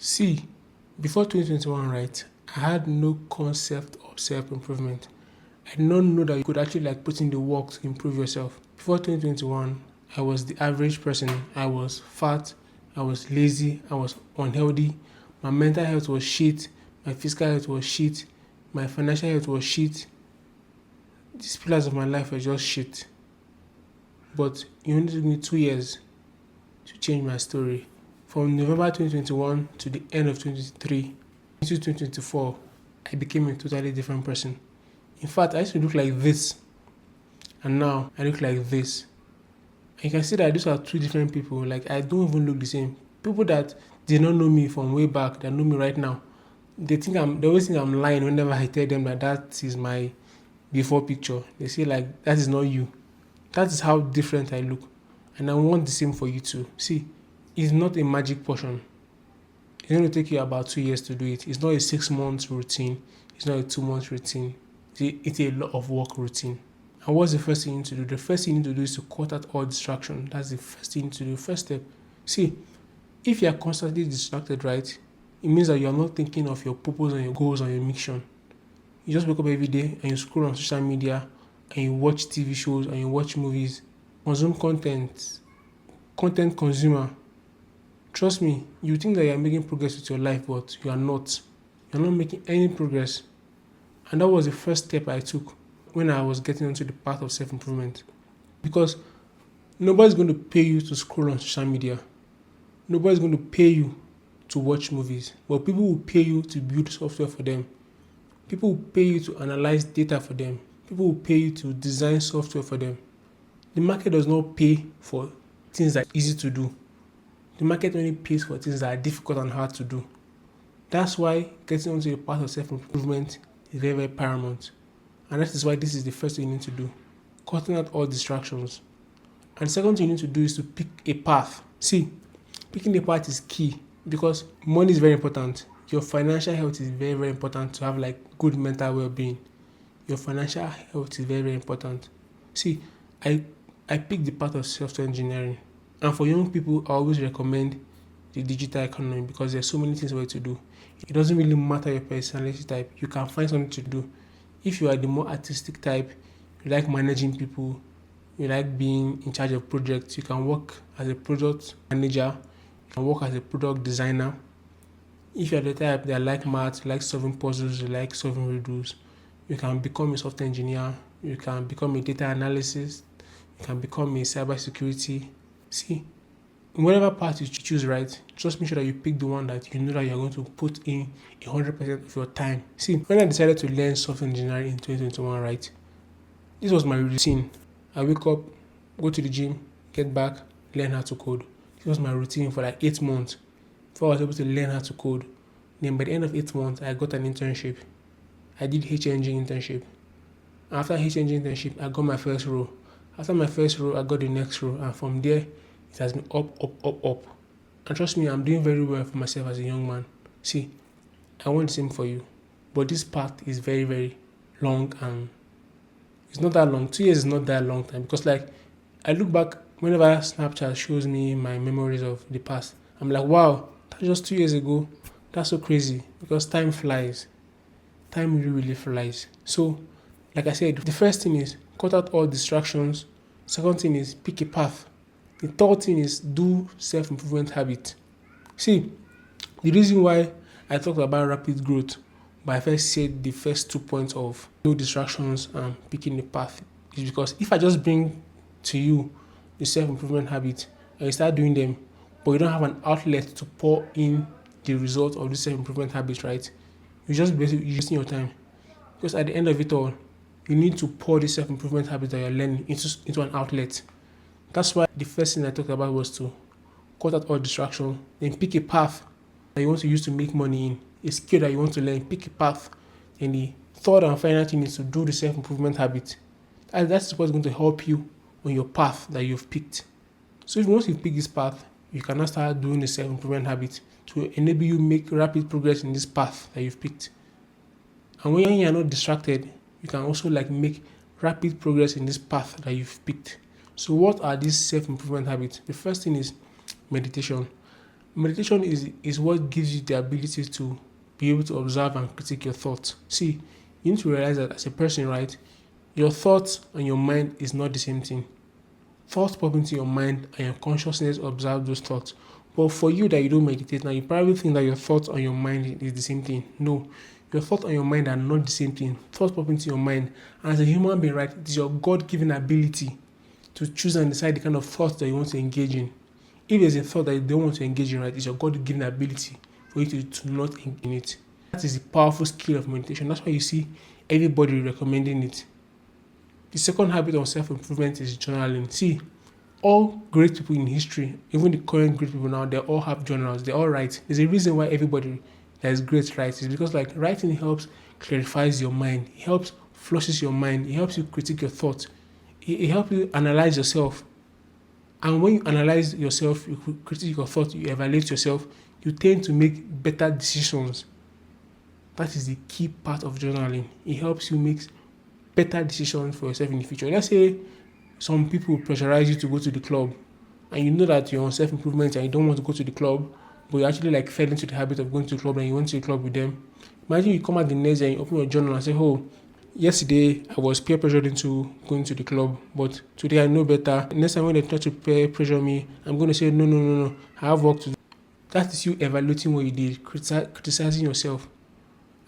See, before 2021, right, I had no concept of self-improvement. I did not know that you could actually like put in the work to improve yourself. Before 2021, I was the average person. I was fat, I was lazy, I was unhealthy. My mental health was shit, my physical health was shit, my financial health was shit. These pillars of my life were just shit. But it only took me 2 years to change my story. From November 2021 to the end of 2023, into 2024, I became a totally different person. In fact, I used to look like this, and now I look like this. And you can see that these are two different people. Like, I don't even look the same. People that did not know me from way back, that know me right now, they always think I'm lying whenever I tell them that that is my before picture. They say, like, that is not you. That is how different I look. And I want the same for you too. See, it's not a magic potion. It's going to take you about 2 years to do it. It's not a 6 month routine. It's not a 2 month routine. It's a lot of work routine. And what's the first thing you need to do? The first thing you need to do is to cut out all distraction. That's the first thing you need to do. First step. See, if you are constantly distracted, right, it means that you are not thinking of your purpose and your goals and your mission. You just wake up every day and you scroll on social media and you watch TV shows and you watch movies, consume content consumer. Trust me, you think that you are making progress with your life, but you are not. You're not making any progress. And that was the first step I took when I was getting onto the path of self-improvement. Because nobody's going to pay you to scroll on social media. Nobody's going to pay you to watch movies. But people will pay you to build software for them. People will pay you to analyze data for them. People will pay you to design software for them. The market does not pay for things that are easy to do. The market only pays for things that are difficult and hard to do. That's why getting onto the path of self-improvement is very, very paramount. And that is why this is the first thing you need to do. Cutting out all distractions. And the second thing you need to do is to pick a path. See, picking a path is key because money is very important. Your financial health is very, very important to have like good mental well-being. Your financial health is very, very important. See, I picked the path of software engineering. And for young people, I always recommend the digital economy because there's so many things for you to do. It doesn't really matter your personality type. You can find something to do. If you are the more artistic type, you like managing people, you like being in charge of projects, you can work as a product manager, you can work as a product designer. If you're the type that like math, like solving puzzles, you like solving riddles, you can become a software engineer, you can become a data analyst, you can become a cybersecurity. See, in whatever path you choose, right, just make sure that you pick the one that you know that you're going to put in 100% of your time. See, when I decided to learn software engineering in 2021, right, this was my routine. I wake up, go to the gym, get back, learn how to code. This was my routine for like 8 months before I was able to learn how to code. Then by the end of 8 months, I got an internship. I did HNG internship. After HNG internship, I got my first role. After my first role, I got the next role. And from there, it has been up, up, up, up. And trust me, I'm doing very well for myself as a young man. See, I want the same for you. But this path is very, very long and it's not that long. 2 years is not that long time because like I look back whenever Snapchat shows me my memories of the past, I'm like, wow, that's just 2 years ago. That's so crazy because time flies. Time really, really flies. So, like I said, the first thing is cut out all distractions. Second thing is pick a path. The third thing is do self-improvement habit. See, the reason why I talked about rapid growth, but I first said the first 2 points of no distractions and picking the path is because if I just bring to you the self-improvement habit and you start doing them, but you don't have an outlet to pour in the result of the self-improvement habit, right? You just basically wasting your time. Because at the end of it all, you need to pour the self-improvement habit that you're learning into an outlet. That's why the first thing I talked about was to cut out all distraction, then pick a path that you want to use to make money in, a skill that you want to learn, pick a path. And the third and final thing is to do the self-improvement habit. That's what's going to help you on your path that you've picked. So if once you pick this path, you can now start doing the self-improvement habit to enable you make rapid progress in this path that you've picked. And when you're not distracted, you can also like make rapid progress in this path that you've picked. So what are these self-improvement habits? The first thing is meditation. Meditation is what gives you the ability to be able to observe and critique your thoughts. See, you need to realize that as a person, right, your thoughts and your mind is not the same thing. Thoughts pop into your mind and your consciousness observe those thoughts. But for you that you don't meditate now, you probably think that your thoughts and your mind is the same thing. No, your thoughts and your mind are not the same thing. Thoughts pop into your mind. And as a human being, right, it is your God-given ability to choose and decide the kind of thoughts that you want to engage in. If there's a thought that you don't want to engage in, right, it's your God-given ability for you to not engage in it. That is the powerful skill of meditation. That's why you see everybody recommending it. The second habit of self-improvement is journaling. See, all great people in history, even the current great people now, they all have journals. They all write. There's a reason why everybody that is great writes. It's because like writing helps clarifies your mind. It helps flushes your mind. It helps you critique your thoughts. It helps you analyze yourself. And when you analyze yourself, you critique your thoughts, you evaluate yourself, you tend to make better decisions. That is the key part of journaling. It helps you make better decisions for yourself in the future. Let's say some people pressurize you to go to the club and you know that you're on self-improvement and you don't want to go to the club, but you actually like fell into the habit of going to the club and you went to the club with them. Imagine you come out the next day and you open your journal and say, oh, yesterday I was peer pressured into going to the club, but today I know better. Next time when they try to peer pressure me, I'm going to say, no, I have work to do. That is you evaluating what you did, criticizing yourself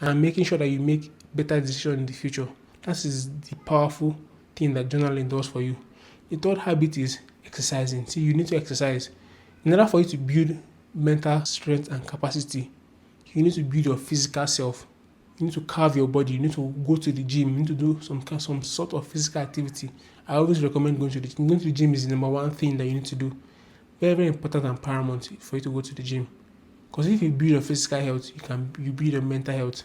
and making sure that you make better decisions in the future. That is the powerful thing that journaling does for you. The third habit is exercising. See, you need to exercise. In order for you to build mental strength and capacity, you need to build your physical self. You need to carve your body. You need to go to the gym. You need to do some sort of physical activity. I always recommend going to the gym. Going to the gym is the number one thing that you need to do. Very, very important and paramount for you to go to the gym. Because if you build your physical health, you build your mental health.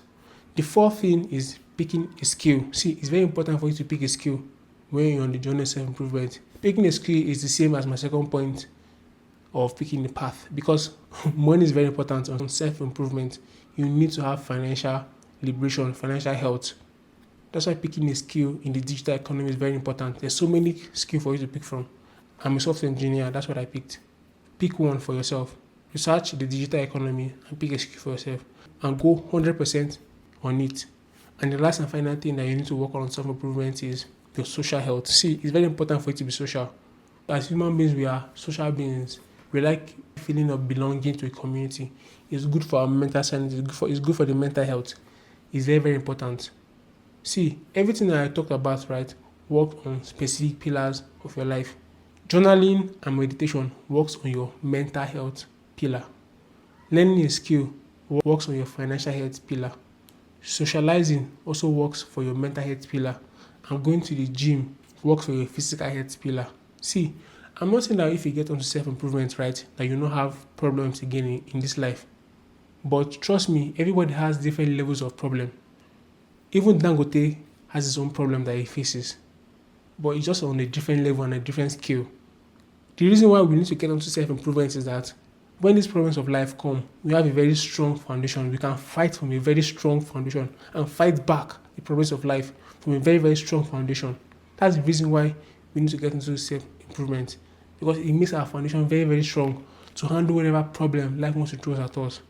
The fourth thing is picking a skill. See, it's very important for you to pick a skill when you're on the journey of self-improvement. Picking a skill is the same as my second point of picking the path, because money is very important on self-improvement. You need to have financial liberation, financial health. That's why picking a skill in the digital economy is very important. There's so many skills for you to pick from. I'm a software engineer, that's what I picked. Pick one for yourself. Research the digital economy and pick a skill for yourself and go 100% on it. And the last and final thing that you need to work on self-improvement is your social health. See, it's very important for you to be social. As human beings, we are social beings. We like feeling of belonging to a community. It's good for our mental sanity. It's good for the mental health. It's very, very important. See, everything that I talked about, right, works on specific pillars of your life. Journaling and meditation works on your mental health pillar. Learning a skill works on your financial health pillar. Socializing also works for your mental health pillar. And going to the gym works for your physical health pillar. See, I'm not saying that if you get onto self-improvement, right, that you don't have problems again in this life. But trust me, everybody has different levels of problem. Even Dangote has his own problem that he faces. But it's just on a different level and a different scale. The reason why we need to get onto self-improvement is that when these problems of life come, we have a very strong foundation. We can fight from a very strong foundation and fight back the problems of life from a very, very strong foundation. That's the reason why we need to get into self-improvement, because it makes our foundation very, very strong to handle whatever problem life wants to throw at us.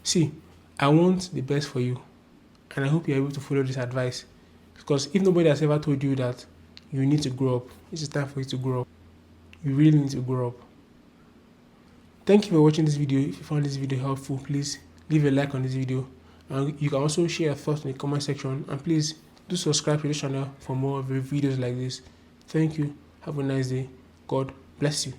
See, I want the best for you, and I hope you're able to follow this advice, because if nobody has ever told you that you need to grow up, it's time for you to grow up. You really need to grow up. Thank you for watching this video. If you found this video helpful, please leave a like on this video, and you can also share your thoughts in the comment section, and please do subscribe to this channel for more videos like this. Thank you. Have a nice day. God bless you.